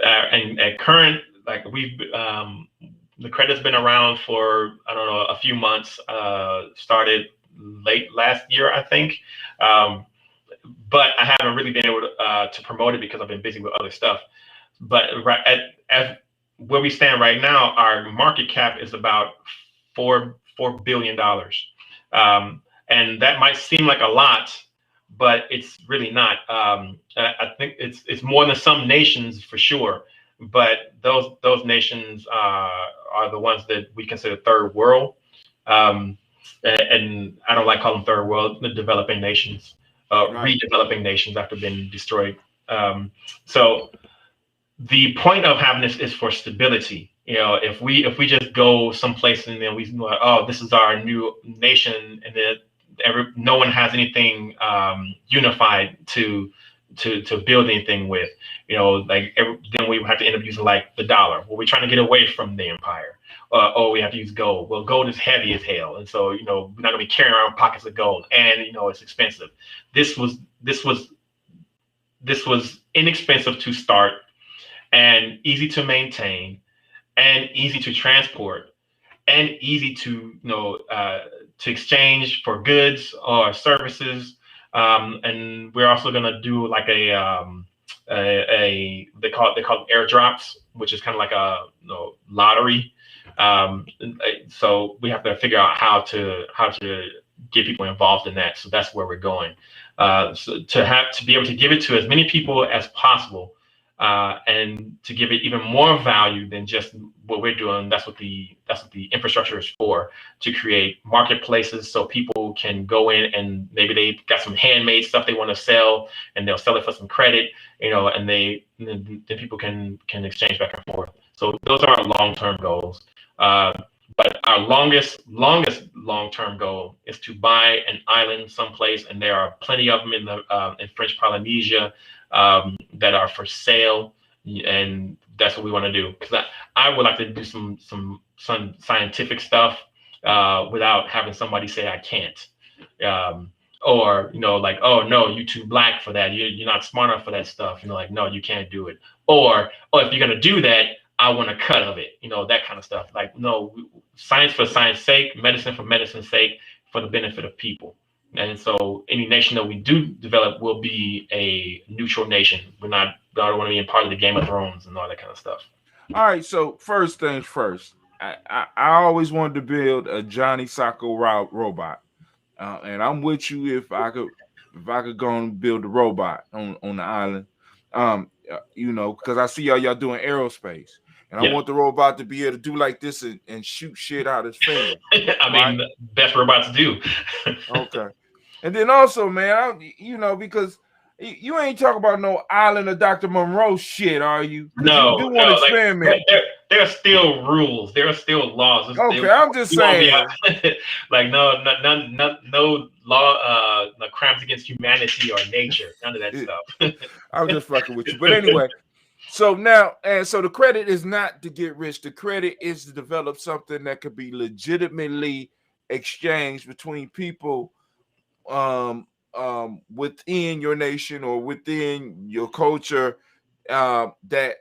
And at current, like the credit's been around for, I don't know, a few months. Started late last year, I think. But I haven't really been able to promote it because I've been busy with other stuff. But at where we stand right now, our market cap is about $4 billion. And that might seem like a lot, but it's really not. I think it's more than some nations for sure. But those nations are the ones that we consider third world. And I don't like calling them third world, the developing nations, redeveloping nations after being destroyed. So the point of having this is for stability. If we just go someplace and then we like, oh, this is our new nation, and then no one has anything unified to build anything with, then we have to end up using like the dollar. Well, we're trying to get away from the empire. We have to use gold. Well, gold is heavy as hell, and so we're not gonna be carrying around pockets of gold, and it's expensive. This was inexpensive to start, and easy to maintain, and easy to transport, and easy to to exchange for goods or services. And we're also gonna do like they call it airdrops, which is kind of like a lottery. So we have to figure out how to get people involved in that. So that's where we're going. So to be able to give it to as many people as possible, and to give it even more value than just what we're doing. That's what the infrastructure is for, to create marketplaces so people can go in and maybe they got some handmade stuff they want to sell, and they'll sell it for some credit, and then people can exchange back and forth. So those are our long-term goals. But our longest long-term goal is to buy an island someplace, and there are plenty of them in French Polynesia that are for sale, and that's what we want to do. Because I would like to do some scientific stuff without having somebody say I can't, or like, oh no, you're too black for that. You're not smart enough for that stuff. Like, no, you can't do it. Or if you're gonna do that, I want a cut of it. That kind of stuff. Like, no, science for science sake, medicine for medicine's sake, for the benefit of people. And so any nation that we do develop will be a neutral nation. I don't want to be a part of the Game of Thrones and all that kind of stuff. All right. So first things first, I always wanted to build a Johnny Sacco robot, and I'm with you if I could go and build a robot on the island, because I see y'all doing aerospace. And I want the robot to be able to do like this and shoot shit out his finger. I mean, the best robots do. Okay. And then also, man, because you ain't talking about no Island of Dr. Monroe shit, are you? No, you do want to experiment. There are still rules. There are still laws. Okay, I'm just saying. Like no law, no crimes against humanity or nature. None of that stuff. I'm just fucking with you. But anyway. So now, and so the credit is not to get rich. The credit is to develop something that could be legitimately exchanged between people within your nation or within your culture that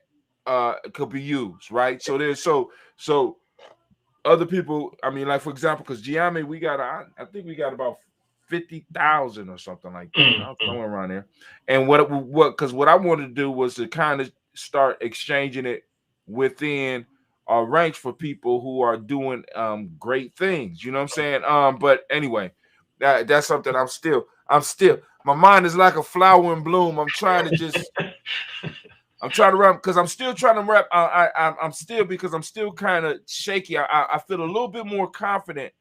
could be used, right? So there's so other people. I mean, like for example, because Gye-Nyame, I think we got about 50,000 or something like that, somewhere around there. And what I wanted to do was to kind of start exchanging it within our ranks for people who are doing great things. You know what I'm saying? But anyway, that's something I'm still my mind is like a flower in bloom. I'm trying to wrap because I'm still trying to wrap. I'm still kind of shaky. I feel a little bit more confident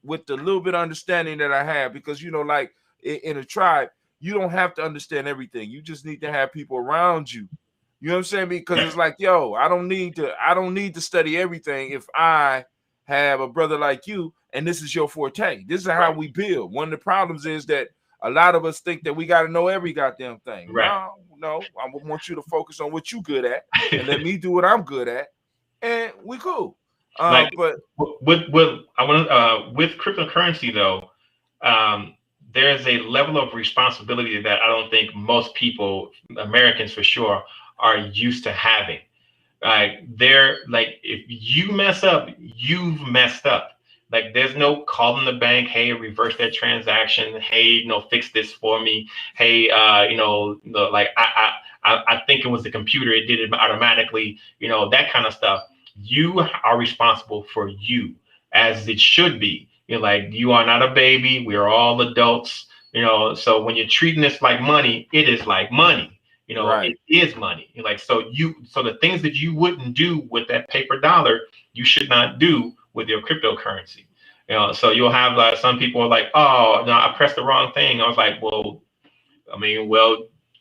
with the little bit of understanding that I have, because like in a tribe, you don't have to understand everything. You just need to have people around you, You know what I'm saying? Because it's like, yo, I don't need to study everything if I have a brother like you and this is your forte. This is how we build. One of the problems is that a lot of us think that we got to know every goddamn thing. Right. No, I want you to focus on what you good at and let me do what I'm good at, and we cool. Like But with I want with cryptocurrency though, there's a level of responsibility that I don't think most people, Americans for sure, are used to having. Like if you mess up, you've messed up. Like there's no calling the bank, hey, reverse that transaction, hey, fix this for me, hey, like I think it was the computer, it did it automatically, that kind of stuff. You are responsible for you, as it should be. Like you are not a baby, we are all adults, so when you're treating this like money, it is like money. right. It is money. Like, so the things that you wouldn't do with that paper dollar, you should not do with your cryptocurrency. So you'll have some people are like, oh no, I pressed the wrong thing. I was like, well,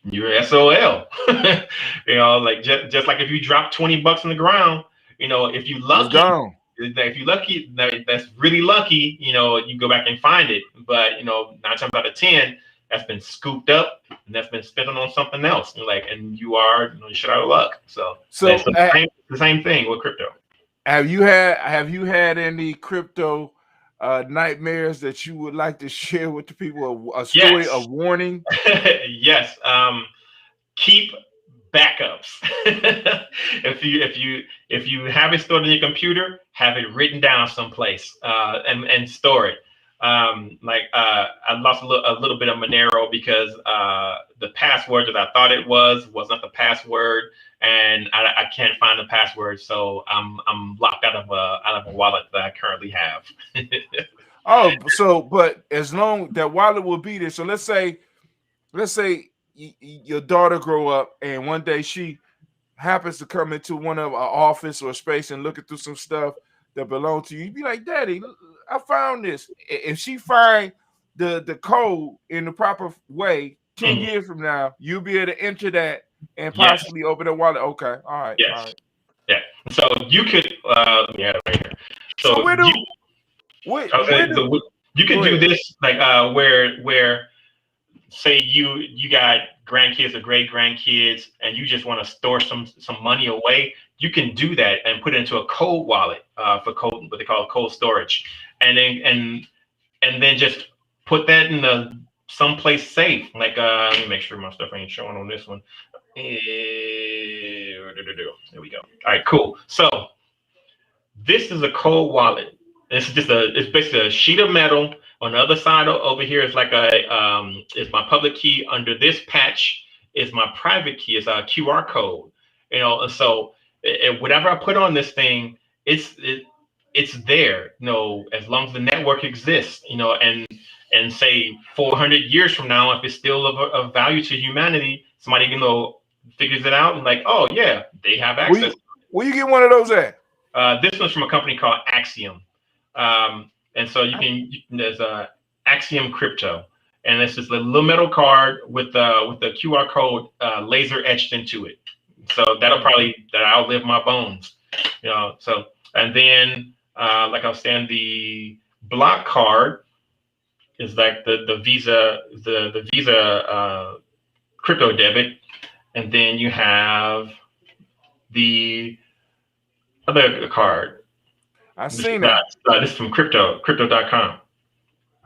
you're SOL. Like just like if you drop $20 on the ground, if you It's lucky, gone. if you lucky, that's really lucky. You go back and find it. But 9 times out of 10, that's been scooped up and that's been spent on something else. And you are shit out of luck. So it's the same thing with crypto. Have you had any crypto nightmares that you would like to share with the people? A story, Yes. a warning. Yes. Keep backups. If you have it stored in your computer, have it written down someplace and store it. I lost a little bit of Monero because the password that I thought it was not the password, and I can't find the password, so I'm locked out of a wallet that I currently have. But as long that wallet will be there. So let's say your daughter grow up and one day she happens to come into one of our office or space and looking through some stuff that belong to you. You'd be like, Daddy, I found this. If she find the code in the proper way, 10 years from now, you'll be able to enter that and possibly open a wallet. Okay. All right. Yes. All right. Yeah. So you could right here. So you could do this like where say you got grandkids or great grandkids and you just want to store some money away, you can do that and put it into a cold wallet for cold, what they call cold storage, and then just put that in someplace safe. Like let me make sure my stuff ain't showing on this one. There we go. All right, cool. So this is a cold wallet. It's basically a sheet of metal. On the other side over here is like is my public key. Under this patch is my private key. It's a QR code. And so whatever I put on this thing, it's there. As long as the network exists. And say 400 years from now, if it's still of value to humanity, somebody figures it out and like, oh yeah, they have access. Where you get one of those at? This one's from a company called Axiom. And so there's a Axiom Crypto, and it's just a little metal card with the QR code laser etched into it. So that'll outlive my bones, So and then like I was saying, the block card is like the Visa the Visa crypto debit, and then you have the other card. I've seen that. This is from crypto.com.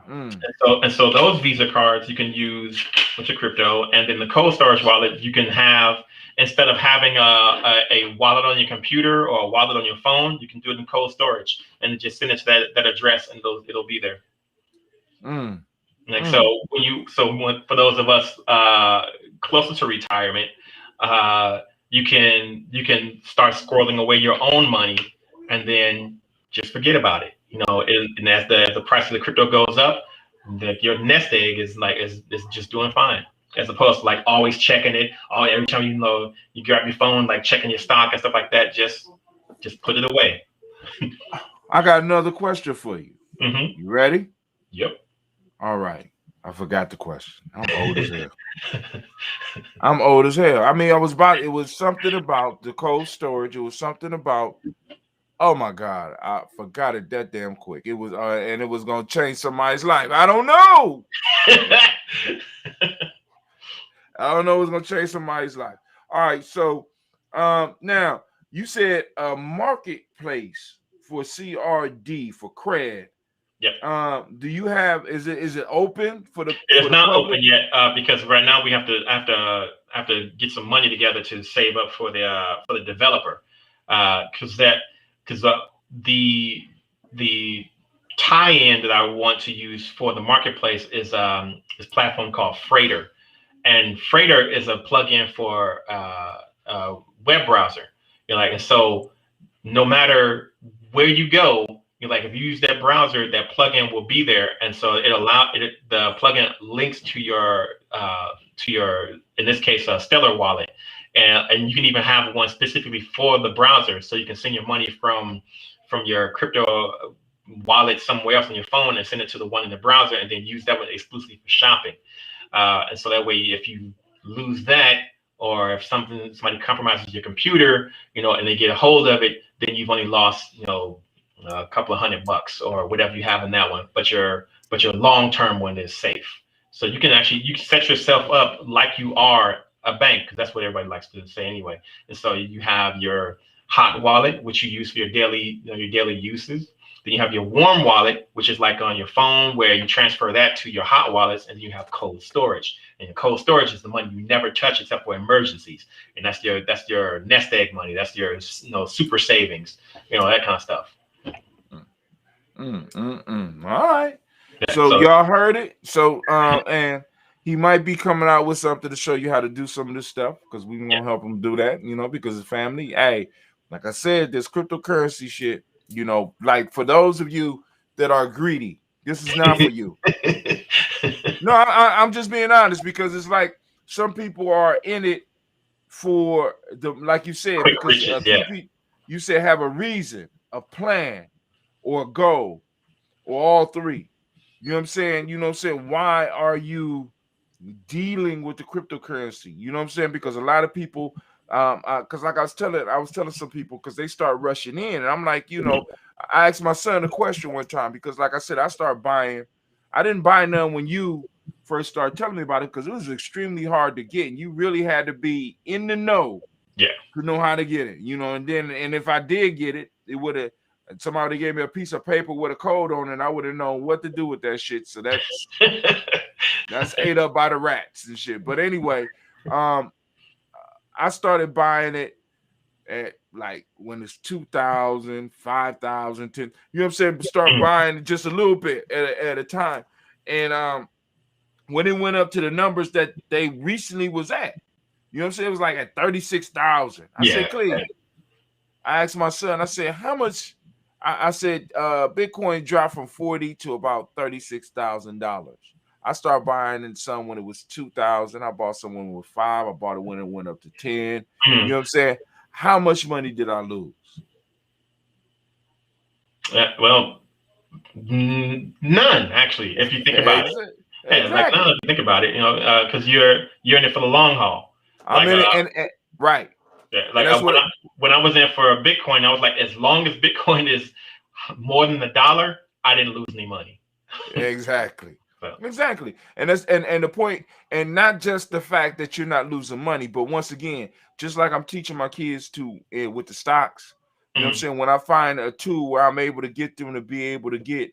And so those Visa cards you can use with your crypto, and then the cold storage wallet you can have, instead of having a wallet on your computer or a wallet on your phone, you can do it in cold storage and just send it to that address, and it'll be there. So for those of us closer to retirement, you can start squirreling away your own money and then just forget about it. And as the price of the crypto goes up, your nest egg is just doing fine, as opposed to like always checking it. Every time you grab your phone, like checking your stock and stuff like that, just put it away. I got another question for you. Mm-hmm. You ready? Yep. All right. I forgot the question. I'm old as hell. I'm old as hell. I mean, it was something about the cold storage. It was something about, oh my God, I forgot it that damn quick. It was, and it was going to change somebody's life. I don't know. I don't know what's going to change somebody's life. All right. So now you said a marketplace for CRD for cred. Yep. Do you have, is it open for the It's not public? open yet because right now we have to get some money together to save up for the developer because the tie-in that I want to use for the marketplace is this platform called Freighter, and Freighter is a plugin for web browser. And so no matter where you go, like if you use that browser, that plugin will be there, and so the plugin links to your in this case Stellar wallet, and you can even have one specifically for the browser, so you can send your money from your crypto wallet somewhere else on your phone and send it to the one in the browser, and then use that one exclusively for shopping. And so that way, if you lose that, or if somebody compromises your computer, and they get a hold of it, then you've only lost, a couple of $100 or whatever you have in that one. But your long-term one is safe. So you can set yourself up like you are a bank, because that's what everybody likes to say anyway. And so you have your hot wallet, which you use for your daily uses. Then you have your warm wallet, which is like on your phone, where you transfer that to your hot wallets, and you have cold storage. And your cold storage is the money you never touch except for emergencies, and that's your nest egg money. That's your super savings, that kind of stuff. All right. Yeah, so y'all heard it. So and he might be coming out with something to show you how to do some of this stuff, because we gonna help him do that, because it's family. Hey, like I said, this cryptocurrency shit, like for those of you that are greedy, this is not for you. No, I'm just being honest, because it's like some people are in it for the, like you said, quick because riches, you said have a reason, a plan, or a goal, or all three. You know what I'm saying? You know what I'm saying? Why are you dealing with the cryptocurrency? You know what I'm saying? Because a lot of people, because like I was telling some people, because they start rushing in, and I'm like, I asked my son a question one time, because like I said, I started buying. I didn't buy none when you first started telling me about it, because it was extremely hard to get, and you really had to be in the know, to know how to get it. And if I did get it, it would have. Somebody gave me a piece of paper with a code on it, and I would have known what to do with that shit. So that's ate up by the rats and shit. But anyway, I started buying it at like when it's 2,000, 5,000, 10. You know what I'm saying? Start buying it just a little bit at a time. And when it went up to the numbers that they recently was at, you know what I'm saying? It was like at 36,000. I said, Cleve, I asked my son, I said, how much? I said, Bitcoin dropped from 40 to about $36,000. I started buying in some when it was 2,000. I bought some when it was 5. I bought it when it went up to 10. You know what I'm saying? How much money did I lose? Well, none, actually, if you think about it. Exactly. Like none, if you think about it, because you're in it for the long haul. I'm in it, and right. Yeah, like when I was in for a Bitcoin, I was like, as long as Bitcoin is more than $1, I didn't lose any money. Exactly. Exactly. And that's and the point, and not just the fact that you're not losing money, but once again, just like I'm teaching my kids to with the stocks, you know what I'm saying? When I find a tool where I'm able to get them to be able to get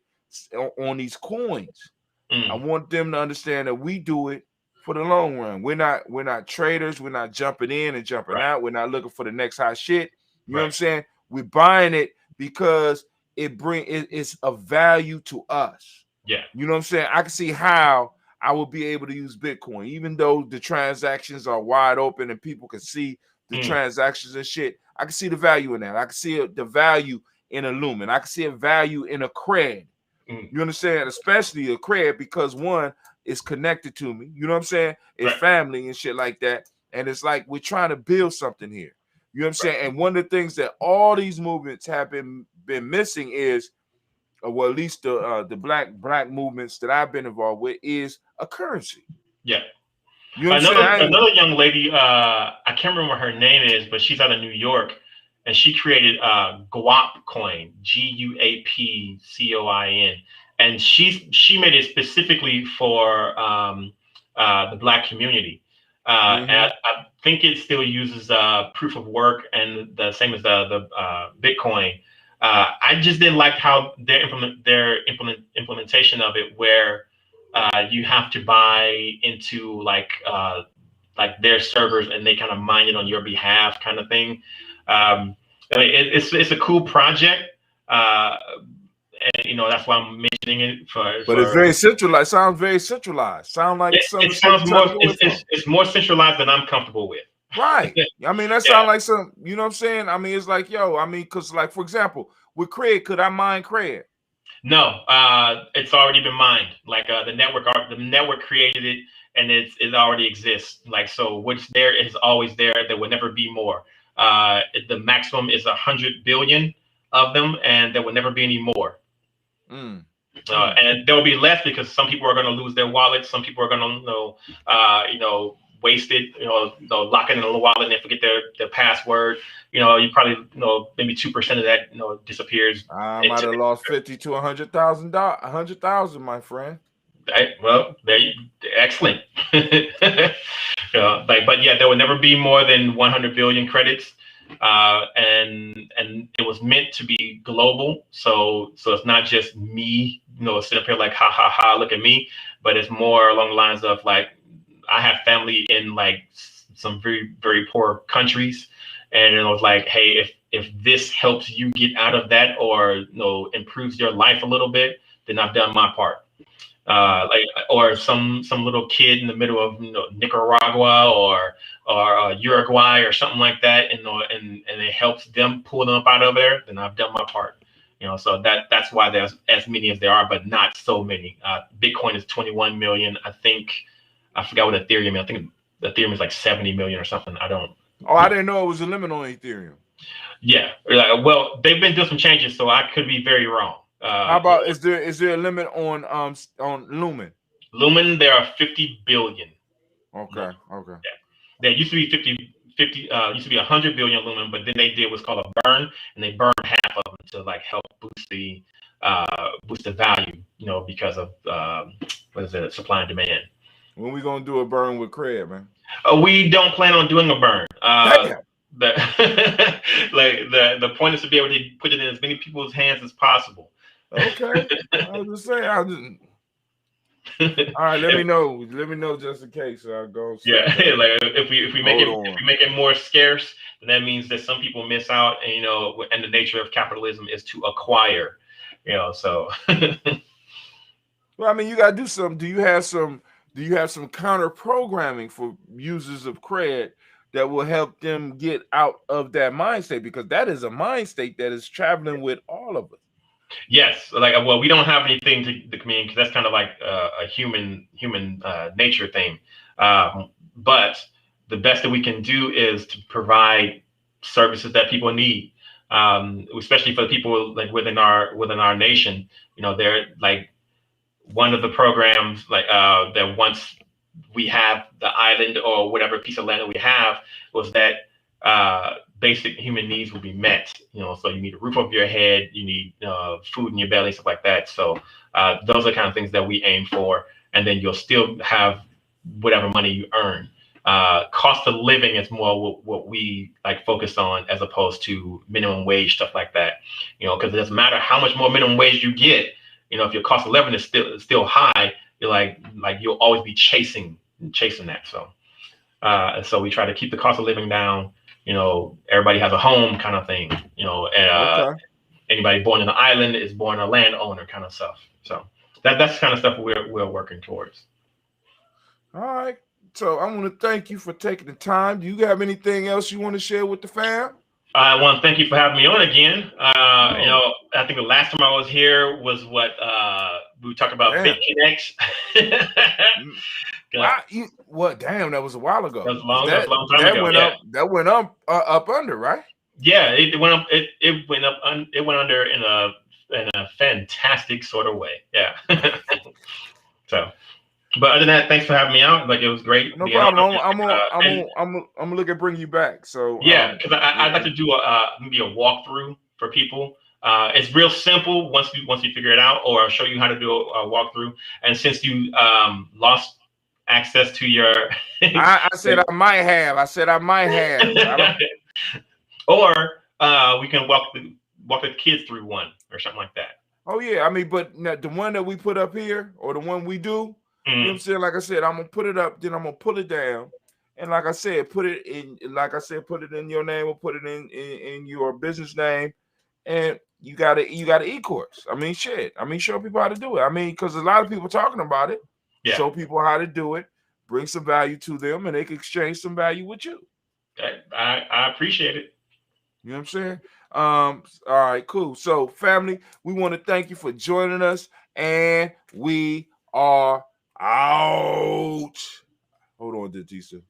on these coins, I want them to understand that we do it for the long run. We're not traders. We're not jumping in and jumping out. We're not looking for the next hot shit. You know what I'm saying? We're buying it because it's of value to us. Yeah. You know what I'm saying? I can see how I will be able to use Bitcoin, even though the transactions are wide open and people can see the transactions and shit. I can see the value in that. I can see the value in a Lumen. I can see a value in a cred. You understand? Especially a cred, because one is connected to me. You know what I'm saying? It's family and shit like that. And it's like we're trying to build something here. You know what I'm saying? And one of the things that all these movements have been missing is or well, at least the black movements that I've been involved with, is a currency. Yeah. You know what I'm saying? Another young lady, I can't remember what her name is, but she's out of New York, and she created Guap Coin, GUAPCOIN, and she made it specifically for the Black community. And I think it still uses proof of work and the same as the Bitcoin. I just didn't like how their implementation of it, where you have to buy into like their servers and they kind of mine it on your behalf, kind of thing. It's a cool project, and that's why I'm mentioning it But it's very centralized. Sounds very centralized. Sound like it sounds more. It's more centralized than I'm comfortable with. Right. I mean, that sounds like some. You know what I'm saying? I mean, it's like, yo. I mean, because like, for example, with Craig, could I mine Craig? No, it's already been mined. Like the network created it, and it already exists. Like, so what's there is always there. There will never be more. The maximum is 100 billion of them, and there will never be any more. And there will be less because some people are going to lose their wallets. Some people are going to, waste it. Lock it in a wallet and they forget their password. You probably maybe 2% of that disappears. I might have lost 50 to $100,000, 100,000, my friend. Well, excellent. But yeah, there will never be more than 100 billion credits, and it was meant to be global. So it's not just me, sit up here like ha ha ha, look at me, but it's more along the lines of like, I have family in like some very, very poor countries. And it was like, hey, if this helps you get out of that or improves your life a little bit, then I've done my part. Or some little kid in the middle of Nicaragua or Uruguay or something like that, and it helps them pull them up out of there, then I've done my part. So that's why there's as many as there are, but not so many. Bitcoin is 21 million. I forgot what Ethereum is. I think Ethereum is like 70 million or something. I didn't know it was a limit on Ethereum. Yeah. Well, they've been doing some changes, so I could be very wrong. How about is there a limit on Lumen? Lumen, there are 50 billion. Okay. Yeah. There used to be 50 used to be 100 billion Lumen, but then they did what's called a burn, and they burned half of them to like help boost the value, because of supply and demand. When we gonna do a burn with Craig, man? We don't plan on doing a burn. Damn. The point is to be able to put it in as many people's hands as possible. Okay. I was just saying. All right, let me know just in case I go. Yeah, like if we make it more scarce, then that means that some people miss out, and and the nature of capitalism is to acquire, so. Well, I mean, you gotta do something. Do you have some counter programming for users of cred that will help them get out of that mind state? Because that is a mind state that is traveling with all of us. Yes, we don't have anything to communicate, because that's kind of like a human nature thing. But the best that we can do is to provide services that people need, especially for the people like within our nation. They're like one of the programs that once we have the island or whatever piece of land that we have was that basic human needs will be met. So you need a roof over your head, you need food in your belly, stuff like that. So those are the kind of things that we aim for, and then you'll still have whatever money you earn. Cost of living is more what we like focus on, as opposed to minimum wage, stuff like that. Because it doesn't matter how much more minimum wage you get. If your cost of living is still high, you're like you'll always be chasing that. So we try to keep the cost of living down. Everybody has a home, kind of thing. Okay. Anybody born in an island is born a landowner, kind of stuff. So that's the kind of stuff we're working towards. All right. So I want to thank you for taking the time. Do you have anything else you want to share with the fam? I want to thank you for having me on again. I think the last time I was here was what we talked about BitConnects. Damn, that was a while ago. That was a long time ago. That went up under, right? Yeah, it went up. It went up. It went under in fantastic sort of way. Yeah. So, but other than that, thanks for having me out. Like, it was great. No problem. I'm gonna look at bringing you back. So yeah, because I'd like to do maybe a walkthrough for people. It's real simple once you figure it out, or I'll show you how to do a walkthrough. And since you lost access to your, I said I might have. I said I might have. or we can walk the kids through one or something like that. Oh yeah, I mean, but the one that we put up here, or the one we do, you know what I'm saying? Like I said, I'm gonna put it up, then I'm gonna pull it down, and like I said, put it in. Like I said, put it in your name, or put it in your business name, and you got an e-course. I mean, shit. I mean, show people how to do it. I mean, because a lot of people talking about it. Yeah. Show people how to do it, bring some value to them, and they can exchange some value with you. I appreciate it. You know what I'm saying? All right, cool. So, family, we want to thank you for joining us, and we are out. Hold on, Dentista.